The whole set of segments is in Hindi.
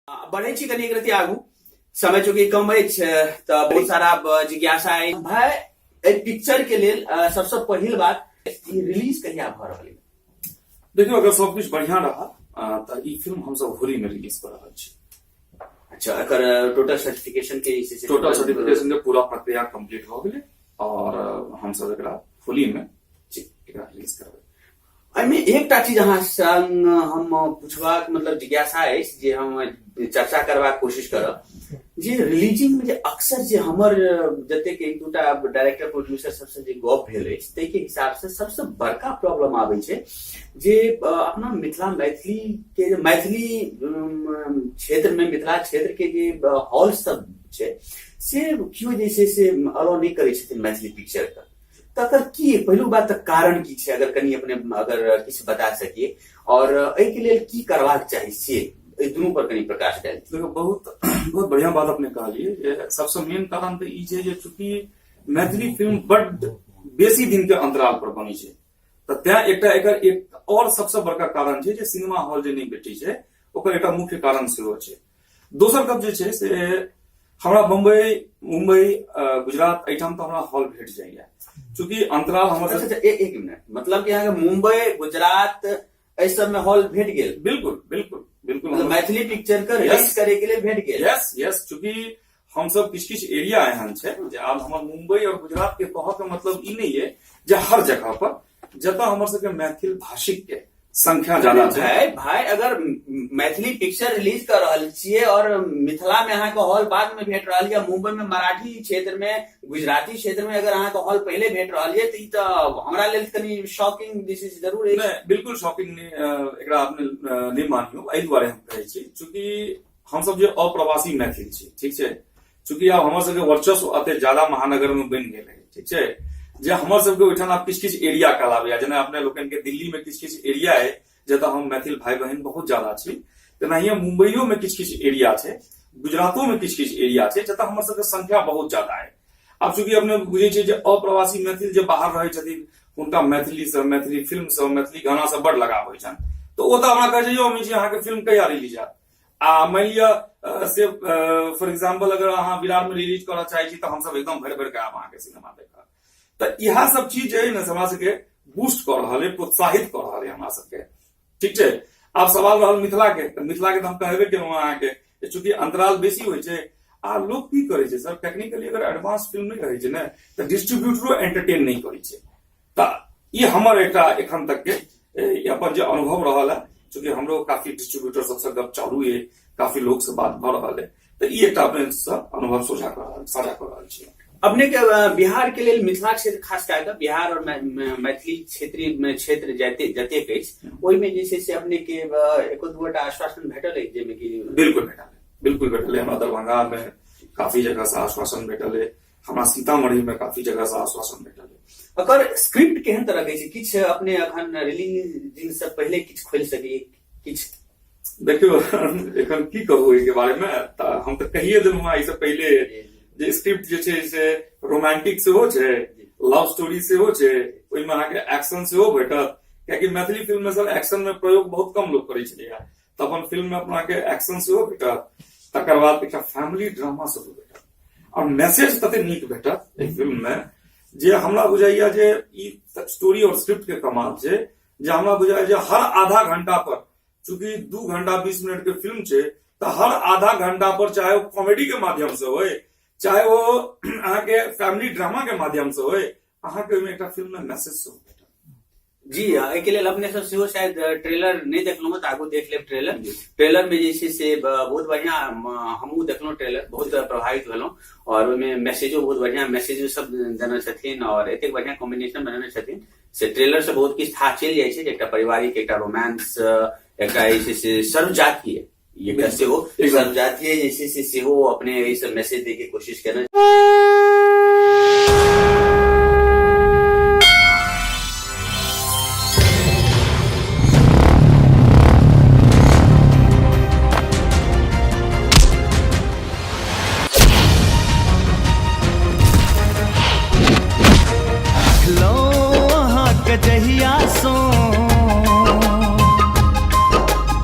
बढ़े छी कनी एक आगू समय चूंकि कम अछि तऽ बहुत सारा जिज्ञासा है भाई एक पिक्चर के लेल सबसे पहिल बात रिलीज कहिया भ रहल है। देखियो अगर सब कुछ बढ़िया रहा तो ई फिल्म हम सब होली में रिलीज कर रहल छी। अच्छा एकर टोटल सर्टिफिकेशन के पूरा प्रक्रिया कंप्लीट हो गेलै और हम सब एकरा होली में एकरा रिलीज करबै। एहिमे एकटा चीज अहाँ संग हम पूछबाक मतलब जिज्ञासा अछि जे हम चर्चा करबाक कोशिश करब जे रिलीजिंग में जे अक्सर जे हमर जतेक एक दूटा डायरेक्टर प्रोड्यूसर सबसे जे गप भेल अछि ताहि के हिसाब से सबसे बड़का प्रॉब्लम आबै छै जे अपना मिथिला मैथिली के जे मैथिली क्षेत्र में मिथिला क्षेत्र के जे हॉल सब छै से क्यों जे छै से अलाउ नहीं करै छथिन मैथिली पिक्चर के तकर की पहिलुक बात तऽ कारण की छै अगर कनी अपने अगर किछु बता सकिए और एहि के लेल की करबाक चाही से दुनू पर कनी प्रकाश डाल। देखो बहुत बढ़िया बात अपने कहलिए। सबसे मेन कारण तो ई छै जे चूंकि मैथिली फिल्म बड बेसी दिन के अंतराल पर बनी छै तऽ त्या एकटा एकर एक और सबसे बड़का कारण छै जे सिनेमा हॉल जे नहीं भेटै छै ओकर एकटा मुख्य कारण सेहो छै। दोसर गप जे छै से हमरा बम्बई मुंबई गुजरात एठाम तो हमरा हॉल भेट जाइए चूंकि अंतराल हमर एक मिनट मतलब कि यहाँ मुंबई गुजरात एहि सब में हॉल भेट गेल। बिल्कुल बिल्कुल बिल्कुल मतलब मैथिली पिक्चर के रिलीज करे के लिए भेट गेल। यस चूंकि हम सब किछ एरिया एहन छै जे आब हमर मुंबई और गुजरात के कहऽ के मतलब ई नहीं है जे हर जगह पर जतऽ हमर सबके मैथिल भाषिक के संख्या ज्यादा छै। भाई अगर मैथिली पिक्चर रिलीज कर रहल छियै और मिथिला में अहाँ के हॉल बाद में भेट रहल है मुंबई में मराठी क्षेत्र में गुजराती क्षेत्र में अगर अहाँ के हॉल पहले भेट रहल है तो ई तऽ हमरा लेल कनी शॉकिंग दिस इज जरूर है। बिल्कुल शॉकिंग एकरा अपने नहीं मानियो एहि दुआरे हम कहै छी चूंकि हम सब जे अप्रवासी मैथिल छी ठीक छै चूंकि आब हमर सबके वर्चस्व अते ज्यादा महानगर में बनि गेल है ठीक छै जे हमर सबके ओहिठाम आब किछ एरिया कहलाबैया जेना अपने लोकन के दिल्ली में किछ एरिया है जतऽ हम मैथिल भाई बहन बहुत ज्यादा छी तेनाहिए मुंबईयो में किछ एरिया छै गुजरातो में किछ एरिया छै जतऽ हमर सबके संख्या बहुत ज्यादा है। आब चूंकि अपने बुझे छै जे अप्रवासी मैथिल जे बाहर रहै छथिन हुनका मैथिली से मैथिली फिल्म से मैथिली गाना से बड़ लगाव होइ छनि तऽ ओ तऽ हमरा कहै छै यौ अमित जी अहाँके फिल्म कहिया रिलीज हैत आ मानि लिअ से फॉर एग्जाम्पल अगर अहाँ विराट में रिलीज करऽ चाहै छी तऽ हमसब एकदम भरि भरि के आब अहाँके सिनेमा देखब तऽ इएह सब चीज है ना हमरा सबके बूस्ट कर रहल है प्रोत्साहित कर रहल है हमरा सबके ठीक छै। आब सवाल रहल मिथिला के तऽ मिथिला के हम कहबे केलहुँ अहाँके चूंकि अंतराल बेसी होइ छै आ लोग की करे छै सर टेक्निकली अगर एडवांस फिल्म नहीं करे छै ना तऽ डिस्ट्रीब्यूटरो एंटरटेन नहीं करे छै तऽ ई हमर एकटा एखन तक के अपन जे अनुभव रहल है चूंकि हमरो काफी डिस्ट्रीब्यूटर सबसे गप चालू है काफी लोग से बात भऽ रहल है तऽ ई एकटा अपने अनुभव साझा कर रहल छी। अपने के बिहार के लिए मिथिला क्षेत्र खास कऽ बिहार और मैथिली क्षेत्र जतेक अछि ओहिमे जे छै से अपने के एको दूटा आश्वासन भेटल अछि जाहिमे कि बिल्कुल भेटल है हमरा दरभंगा में काफी जगह से आश्वासन भेटल है हमरा सीतामढ़ी में काफी जगह से आश्वासन भेटल है। अगर स्क्रिप्ट केहन तरह के छै किछ अपने अखन रिलीजिंग से पहले किछ खोल सकी किछ देखियो एखन की कहू एहि के बारे में हम तऽ कहिए देलहुँ ई से पहले जे स्क्रिप्ट जे छै से रोमांटिक सेहो छै लव स्टोरी सेहो छै ओहिमे अहाँके एक्शन सेहो भेटत कियाकि मैथिली फिल्म में सर एक्शन में प्रयोग बहुत कम लोग करै छलै तऽ अपन फिल्म में अपना के एक्शन सेहो भेटत तकर बाद एकटा फैमिली ड्रामा सेहो भेटत और मैसेज तते नीक भेटत एहि फिल्म में जे हमरा बुझाइया जे ई स्टोरी और स्क्रिप्ट के कमाल छै जे हमरा बुझाइया जे हर आधा घंटा पर चूंकि 2 घंटा 20 मिनट के फिल्म छै तऽ हर आधा घंटा पर चाहे वो कॉमेडी के माध्यम से होय चाहे वो अहाँके फैमिली ड्रामा के माध्यम से होय अहाँके ओहिमे एकटा फिल्म में मैसेज सेहो भेटत। जी एहि के लेल अपने सब सेहो शायद ट्रेलर नहीं देखलहुँ तऽ आगू देख लेब ट्रेलर में जे छै से बहुत बढ़िया हमहूँ देखलहुँ ट्रेलर बहुत प्रभावित भेलहुँ और ओहिमे मैसेजो बहुत बढ़िया मैसेजो सब देने छथिन और एतेक बढ़िया कॉम्बिनेशन बनेने छथिन से ट्रेलर से बहुत किछु था चलि जाइ छै एकटा पारिवारिक एकटा रोमांस एकटा जे छै से सर्वजातीय ये सेहो सर्वजातीय जे छै से सेहो अपने एहि सब मैसेज दे के कोशिश केना जहिया सो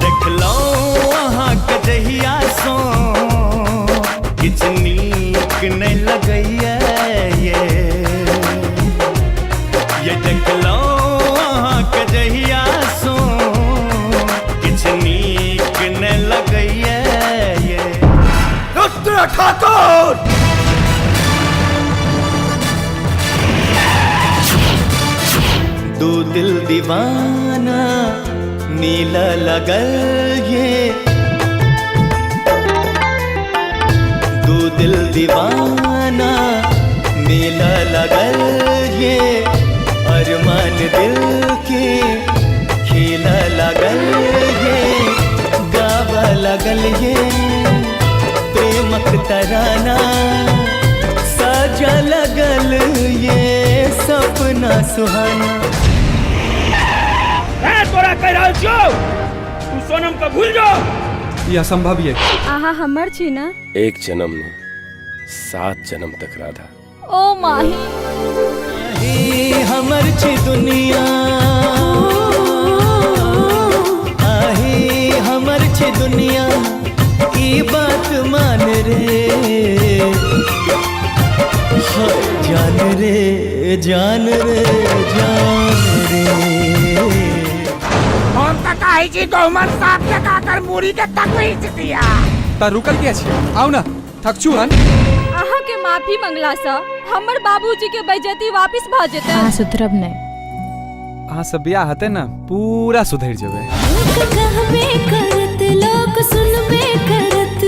देख लो अहाँ के जहिया ठाकुर। दो दिल दीवाना नीला लगल ये, दो दिल दीवाना नीला लगल ये, अरमान दिल के खेला लगल ये, गावा लगल ये प्रेमक तराना, साजा लगल ये सपना सुहाना। तोरा कह रहल छौ तू सोनम के भूल जा। यह असंभव ये। आहा हमर छी ना। एक जन्म ने 7 जन्म तक राधा। ओ माही हमर छी दुनिया, आहे हमर छी दुनिया, ई बात मान रे, जान रे जान रे जान रे। हम त काहे छी गौमन साहब के काकर मुड़ी के तक बेच दिया। ता रुकल के छी, आउ ना थकछु हन। आहा के माफी मंगला सा हमर बाबूजी के बेइज्जती वापस भ जेते। हां सुधरब नै। अहाँ सब बियाह हते ना पूरा सुधर जेबे। लोग कहबे करत लोग सुनबे करत,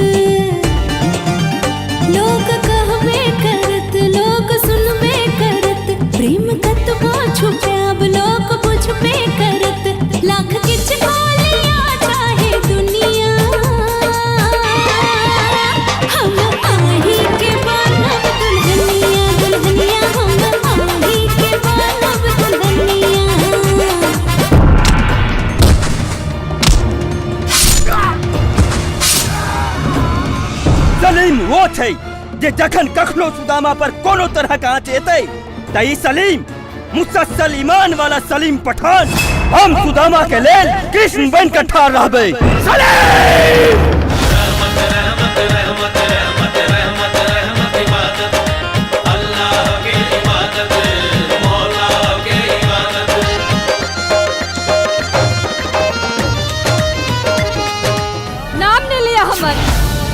लोग कहबे करत लोग सुनबे करत, प्रेम कतबा छुपे अब लोग बुझबे करत, लाख किछ बोलिया चाहे दुनिया, हम आही के बनब दुल्हनिया, दुल्हनिया हम आही के बनब दुल्हनिया। सलीम वो छै जे जखन कखनो सुदामा पर कोनो तरह का आँच एतै त ई सलीम मुसलसल ईमान वाला सलीम पठान हम सुदामा के लेल कृष्ण बन के ठाड़ रहबै। सलीम नाम ने लिया हमर,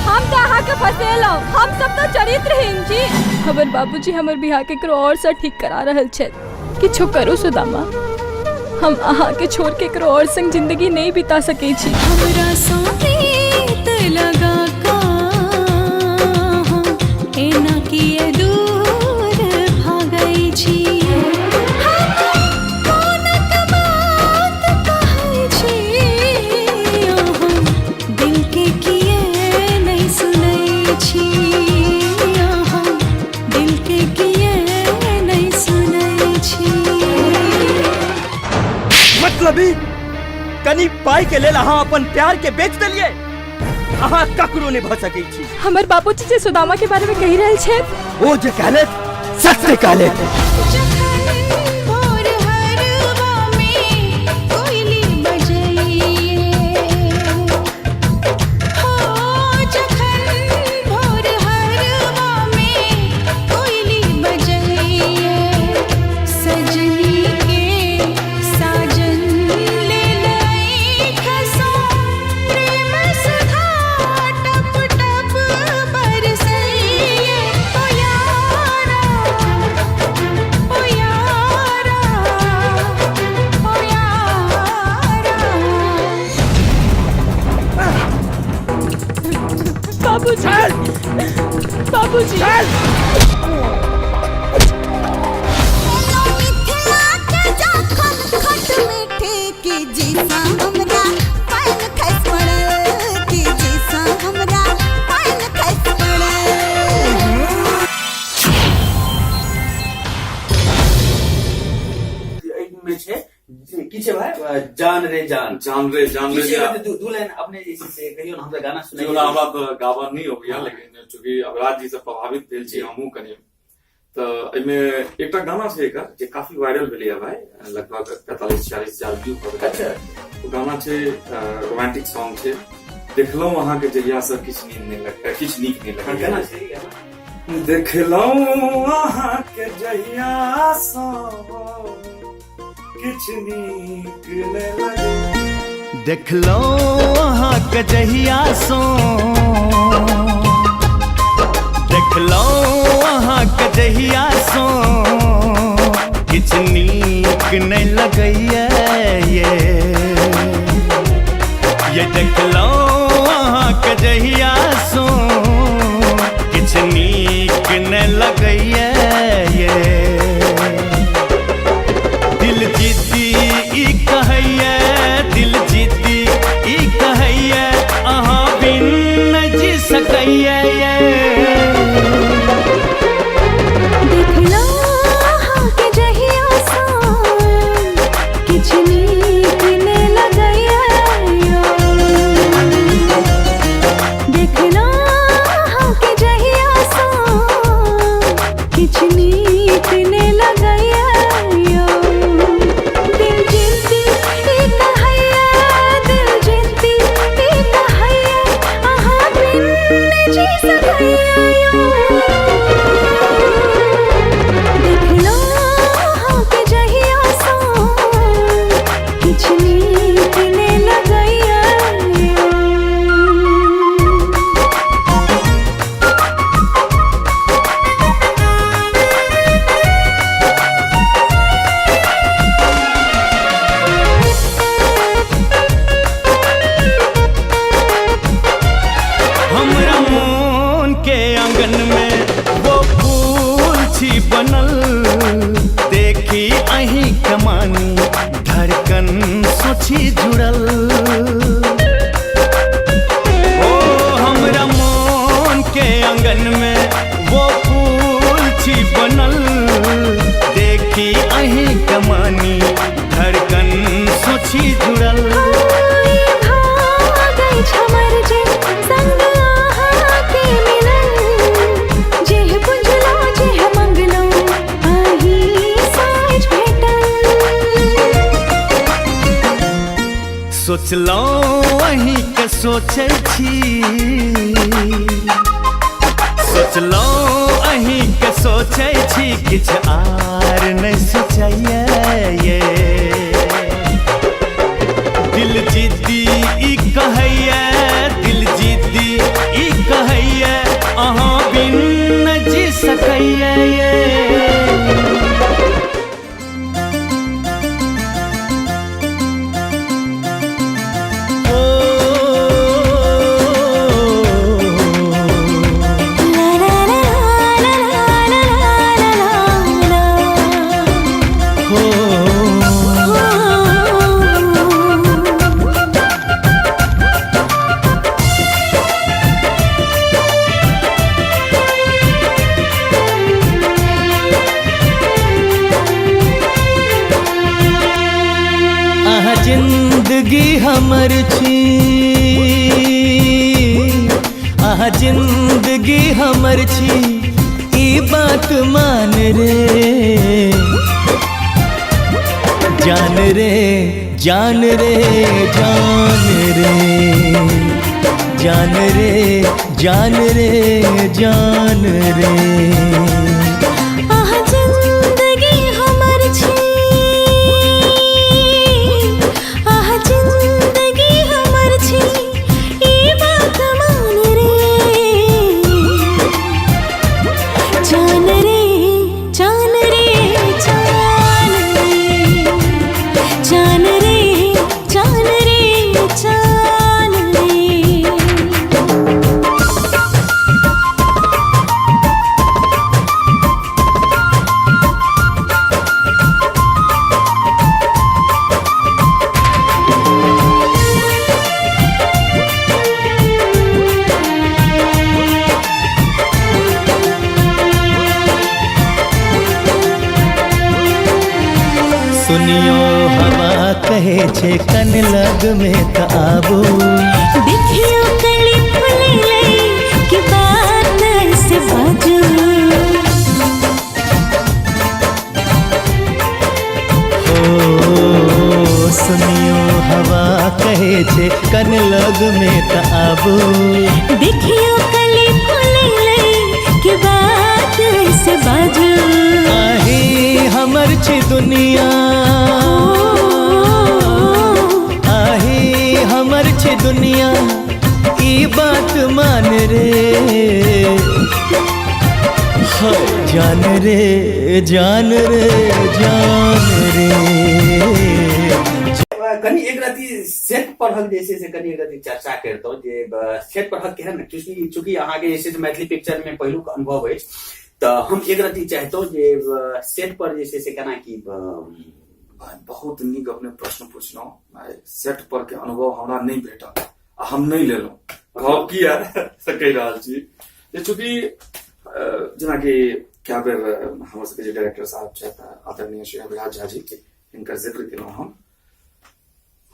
हम तो आहा के फसेलो, हम सब तो चरित्रहीन छी। हमर बाबूजी हमर बियाह के करो और से ठीक करा रहल छै। किछो करो सुदामा, हम आहा के छोड़ के करो और संग जिंदगी नहीं बिता सके छी। हमरा सोनीत लगा का हम एना किए दूर भागै छी, कोनक बात कहै छी हम दिल के किए नहीं सुनै छी, हम दिल के किए नहीं सुनै छी। मतलबी कनी पाई के लेल अहाँ अपन प्यार के बेच देलिए, अहाँ ककरो नहीं भ सकै छी। हमर बाबूजी जे सुदामा के बारे में कहि रहल छै ओ जे कहलैथ सच से कहलैथ। भोर हरवा में कोयली बजैये, हो जखन भोर हरवा में कोयली बजैये, सजनी के साजन ले लई खसो, प्रेम सुधा टप टप बरसैये। ओ यारा ओ यारा ओ यारा। बाबूजी बाबूजी मिथिला के जखन खट मीठे की जीसा हमरा पान खस पड़ल, की जीसा हमरा पान खस पड़ल। में छे की छे भाई जान रे जान। जान रे की छे जान। दू लाइन अपने जैसे से कहियो ना, हमरा गाना सुनाइए। जेना हमरा तो गावा नहीं होइया, लेकिन चूंकि अवराज जी से प्रभावित भेल छी हमहू कनी, तो एमे एकटा गाना छै एकर जे काफी वायरल भेलै है भाई, लगभग 45-46 हजार व्यू पर। अच्छा वो गाना छै रोमांटिक सॉन्ग छै, देखलौं अहाँ के जहिया से किछ नींद नहीं लगता, किछ नीक नहीं हाँ, गाना लगता। सही गाना। देखलौं अहाँ के जहिया से किछ नीक नहीं लगे, देखलो अहाँ के जहिया सो सकैया ये देखला के जहिया सान किछ नीक ने लगैया यो देखला के जहिया सान किछ नीक ने लगैया यो दिल जीती कहैया दिल जीती कहैया आहा बिन जी सकैया यो देखला के जहिया सान किछ नीक ने लगैया यो हमरा मोन के आंगन में वो फूल छी बनल देखी अही कमानी धड़कन सोची जुड़ल ओ हमरा मोन के आंगन में वो फूल छी बनल देखी अही कमानी धड़कन सोची जुड़ल भागै छमर जे संग आहा के मिलन जेह बुझलो जेह मंगलो आही साँझ भेटल सोचलो अही के सोचै छी सोचलो अही के सोचै छी किछ आर नहीं सोचैया ये दिल जिद्दी ई कहैया दिल जिद्दी ई कहैया अहाँ बिन न जी सकैया ये ला ला ला ला ला ला हो आहा जिंदगी हमर छी आहा जिंदगी हमर छी ई बात मान रे जान रे जान रे जान रे जान रे जान रे जान रे आहा जिंदगी हमर छी आहा जिंदगी हमर छी ई बात मान रे जान रे जान रे जान रे जान रे जान रे जान रे सुनियो हवा कहे छे कन लग में त आबू देखियो कली फुले की बात से बाजू हो सुनियो हवा कहे छे कन लग में त आबू देखियो कली फुले की बात से बाजू आही हमर छी दुनिया आही हमर छी दुनिया ई बात मान रे हाय जान रे जान रे जान रे कनी एक रति सेट पढ़क जैसे से कनी एक रति चर्चा करतो जे सेट पढ़क केहन चूंकि अहाँ के जैसे मैथिली पिक्चर में पहिलुक अनुभव अछि तो हम एक रति चाहतो जे सेट पर जैसे से केना की बहुत नीक अपने प्रश्न पूछलहुँ सेट पर के अनुभव हमरा नहीं भेटल हम नहीं लेलो गप किया से कह रहा छी जे चूंकि जेना कि क्या बेर हमर सबके जे डायरेक्टर साहब छथि आदरणीय श्री अभिराज झा जी के हिनकर जिक्र केलहुँ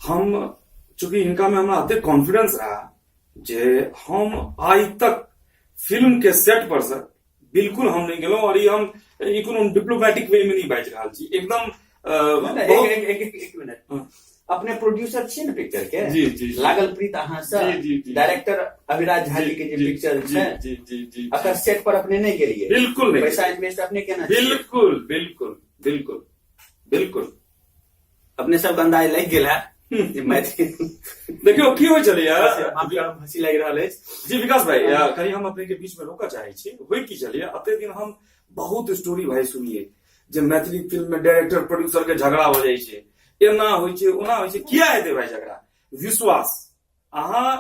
हम चूंकि इनका में हमरा अते कॉन्फिडेंस रहा जे हम आज तक फिल्म के सेट पर से बिल्कुल हम नहीं गेलो और ये हम कोनो डिप्लोमेटिक वे में नहीं बाजि रहल छी एकदम एक मिनट अपने प्रोड्यूसर छियै ने पिक्चर के जी जी लागल प्रीत अहाँ से डायरेक्टर अभिराज झा जी के जे पिक्चर छै जी जी जी अकर सेट पर अपने नहीं गेलिए बिल्कुल नहीं पैसा इन्वेस्ट अपने केना बिल्कुल बिल्कुल बिल्कुल बिल्कुल अपने सब अंदाज लग गेल है देखियो की होय चले यार हंसी लागि रहल अछि जी विकास भाई कहीं हम अपने के बीच में रोका चाहे छी होय की चलिए अते दिन हम बहुत स्टोरी भाई सुनिए जे मैथिली फिल्म में डायरेक्टर प्रोड्यूसर के झगड़ा हो जाय छै एना होय छै ओना होय छै किया हेतै भाई झगड़ा विश्वास अहाँ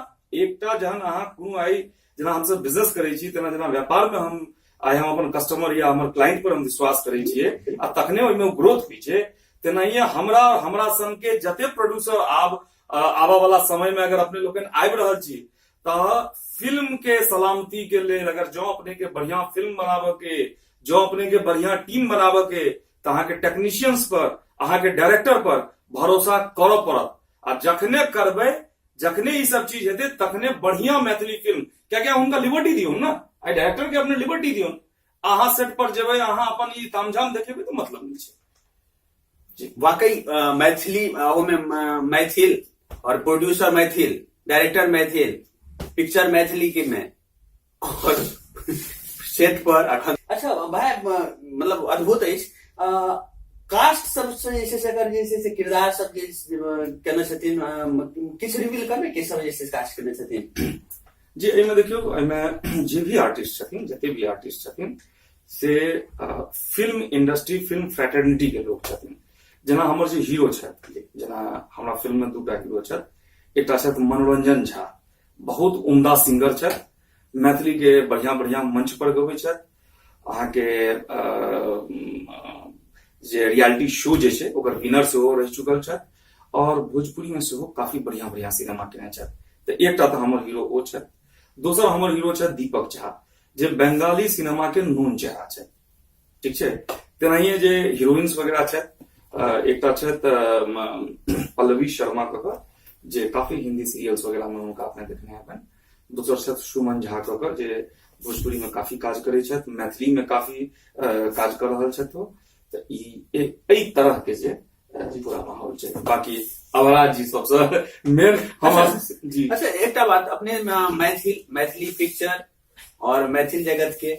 एकटा जहन अहाँ कोनो आई जेना हम सब बिजनेस करै छी तेना जेना व्यापार में हम आइ हम अपन कस्टमर या हमर क्लाइंट पर हम विश्वास करै छियै आ तखने ओहिमे ग्रोथ होइ छै तेनाहिए हमरा संग के जते प्रोड्यूसर आबा वाला समय में अगर अपने लोगन आबि रहल छी तऽ फिल्म के सलामती के लेल अगर जो अपने के बढ़िया फिल्म बनाबे के जो अपने के बढ़िया टीम बनाबे के तऽ अहाँ के टेक्नीशियंस पर अहाँ के डायरेक्टर पर भरोसा करऽ पड़त आ जखने करबै जखने ई सब चीज हेतै तखने बढ़िया मैथिली फिल्म क्या हुनका लिबर्टी दियौ ना आई डायरेक्टर के अपने लिबर्टी दियौ अहाँ सेट पर जेबै अहाँ अपन ई तामझाम देखेबै तऽ मतलब नहीं छै वाकई मैथिली में मैथिल और producer Maithil director Maithil picture Maithili के में और सेट पर अच्छा भाई मतलब अद्भुत है कास्ट सबसे जैसे अगर जैसे किरदार सब केने छथिन किछ रिवील करबे के सब जैसे कास्ट केने छथिन जी एहिमे देखियो एहिमे जे भी आर्टिस्ट छथिन जते भी आर्टिस्ट छथिन से फिल्म इंडस्ट्री फिल्म फ्रेटर्निटी के लोग छथिन जेना हमर जे हीरो छथि जेना हमरा फिल्म में दूटा हीरो छथि एकटा छथि मनोरंजन झा बहुत उम्दा सिंगर छथि मैथिली के बढ़िया बढ़िया मंच पर गबै छथि अहाँ के जे रियलिटी शो जे छै ओकर विनर सेहो रहि चुकल छथि और भोजपुरी में सेहो काफी बढ़िया बढ़िया सिनेमा केने छथि तऽ एकटा तऽ हमर हीरो ओ छथि दोसर हमर हीरो छथि दीपक झा जे बंगाली सिनेमा के नून चेहरा छथि ठीक छै तेनाहिए जे हीरोइन्स वगैरह छथि एकटा छथि पल्लवी शर्मा कऽ जे काफी हिंदी सीरियल्स वगैरह में हुनका अपने देखने हेबनि दोसर छथि सुमन झा कऽ जे भोजपुरी में काफी काज करै छथि मैथिली में काफी काज कर रहल छथि ओ तऽ ई तरह के जे पूरा माहौल छै बाकी अवराज जी सबसे मेन हम जी अच्छा एकटा बात अपने मैथिली पिक्चर और मैथिल जगत के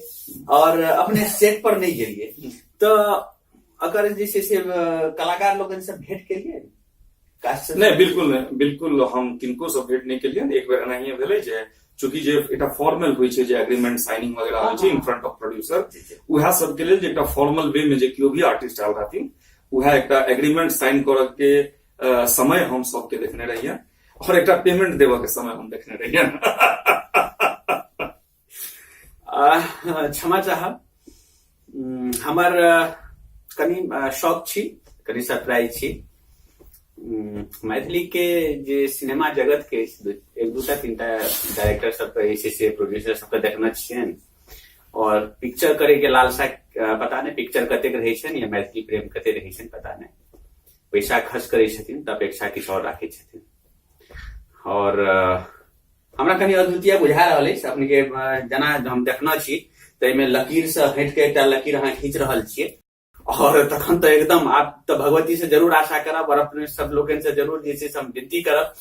और अपने सेट पर नहीं गेलिए तो अगर जैसे से कलाकार लोगन से भेंट केलिए नहीं बिल्कुल हम किनको से भेंट नहीं केलिए एक बेर एनाहिए भेलै जे चूंकि जे एकटा फॉर्मल होइ छै जे एग्रीमेंट साइनिंग वगैरह होइ छै इन फ्रंट ऑफ प्रोड्यूसर उएह सब के लेल जे एकटा फॉर्मल वे में जे कियो भी आर्टिस्ट आयल रहथिन उएह एकटा एग्रीमेंट साइन करऽ के समय हम सबके देखने रहिए और एकटा पेमेंट देवऽ के समय हम देखने रहिए क्षमा चाहब हमर कनी शौक छी कनी सरप्राइज छी मैथिली के जे सिनेमा जगत के एक दूटा तीनटा डायरेक्टर सब से प्रोड्यूसर सबके देखना छियन और पिक्चर करे के लालसा पता नहीं पिक्चर कतेक रहै छन या मैथिली प्रेम कते रहै छन पता नहीं पैसा खर्च करै छथिन तऽ अपेक्षा किछु और राखै छथिन और हमरा कनी अद्वितीय बुझा रहल अछि अपने के जेना हम देखना छी तऽ एहिमे लकीर से हटि के एकटा लकीर अहाँ खींच रहल छियै और तखन तो एकदम आप तो भगवती से जरूर आशा करब और अपने सब लोगन से जरूर जे छै हम विनती करब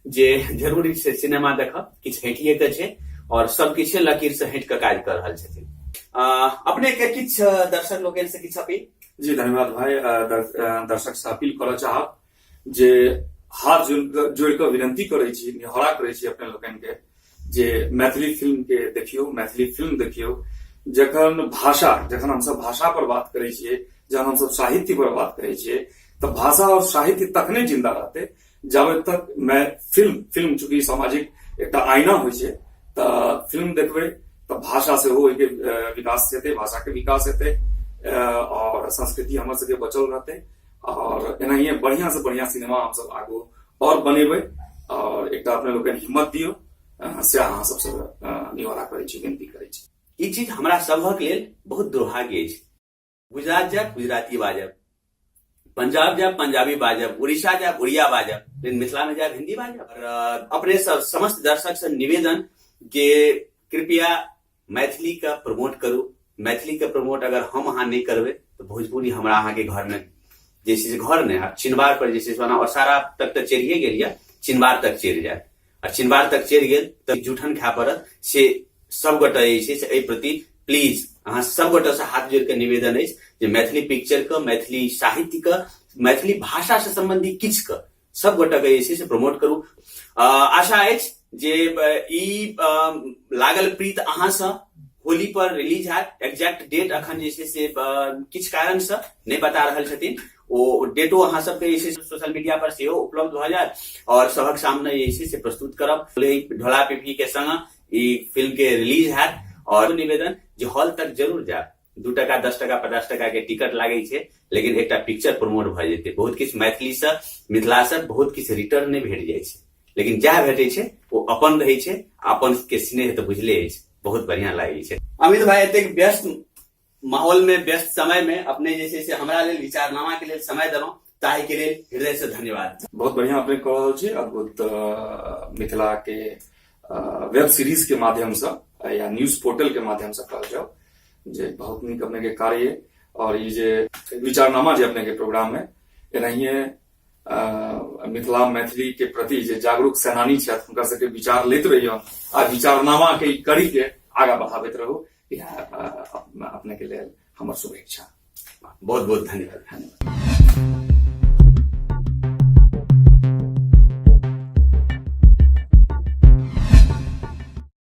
जे जरूर सिनेमा देखब किछु हटिए के छै और सब किछु लकीर से हटि के काज कर रहल छथिन अपने के किछु दर्शक लोगन से किछु अपील जी धन्यवाद भाई दर्शक से अपील करऽ चाहब जे हाथ जोड़ के विनती करै छी निहोरा करै छी अपने लोगन के जे मैथिली फिल्म के देखियो मैथिली फिल्म देखियो जखन हम सब भाषा पर बात करै छियै जखन हम सब साहित्य पर बात करै छियै तऽ भाषा और साहित्य तखने जिंदा रहतै जाबे तक मैं फिल्म चूंकि सामाजिक एकटा आईना होइ छै तऽ फिल्म देखबै तऽ भाषा से हो के विकास हेतै भाषा के विकास हेतै और संस्कृति हमर सबके बचल रहतै और एनाहिए बढ़िया से बढ़िया सिनेमा हम सब आगू और बनेबै और एक अपने लोग हिम्मत दियो से अहाँ सबसे निवारा करै छी, विनती करै छी। ई चीज हमरा सभक लेल बहुत दुर्भाग्य अछि। गुजरात जाब गुजराती बाजब, पंजाब जाब पंजाबी बाजब, उड़ीसा जाब उड़िया बाजब, लेकिन मिथिला में जाब हिंदी बाजब। और अपने सब समस्त दर्शक से निवेदन कि कृपया मैथिली का प्रमोट करू। मैथिली का प्रमोट अगर हम अहाँ नहीं करबे तो भोजपुरी हमरा अहाँ के घर में जैसे घर ने चिन्हबार पर जैसे और सारा तक तो चढ़िए गेल, चिन्हबार तक चढ़ जाए और चिन्हबार तक चढ़ गेल तो जूठन खाय पड़त। से सब गोटे जे छै प्रति प्लीज अहाँ सब गोटे से हाथ जोड़ के निवेदन है जे मैथिली पिक्चर के, मैथिली साहित्य के, मैथिली भाषा से संबंधी किछ के सब गोटे के जे से प्रमोट करू। आशा अछि जे ई लागल प्रीत अहाँ से होली पर रिलीज हैत। एग्जैक्ट डेट अखन जे से किछ कारण से नहीं बता रहल छथिन, ओ डेटो अहाँ सबके जे छै सोशल मीडिया पर सेहो उपलब्ध भ जायत और सबक सामने जे छै प्रस्तुत करब। ढोला पिपी के संग ई फिल्म के रिलीज हैत और निवेदन जे हॉल तक जरूर जायब। 2 टका 10 टका 50 टका के टिकट लागे छै, लेकिन एकटा पिक्चर प्रमोट भ जेतै। बहुत किछ मैथिली से मिथिला से बहुत किछ रिटर्न नहीं भेट जाय छै, लेकिन जहाँ भेटे छै वो अपन रहे छै। अपन के स्नेह तो बुझले अछि, बहुत बढ़िया लागे छै। अमित भाई एतेक व्यस्त माहौल में, व्यस्त समय में अपने जैसे से हमरा लेल विचारनामा के लिए समय देलौं, ताहि के लिए हृदय से धन्यवाद। बहुत बढ़िया अपने कह रहल छी। अद्भुत मिथिला के वेब सीरीज के माध्यम से या न्यूज पोर्टल के माध्यम से कहल जाओ जे बहुत नीक अपने के कार्य और ये जे विचारनामा जे अपने के प्रोग्राम में एनाहिए मिथिला मैथिली के प्रति जे जागरूक सेनानी छथि हुनका सबके विचार लेते रहियो आ विचारनामा के करी के आगा बढ़ाबैत रहू। यह अपने के लिए हमर शुभेच्छा। बहुत बहुत धन्यवाद।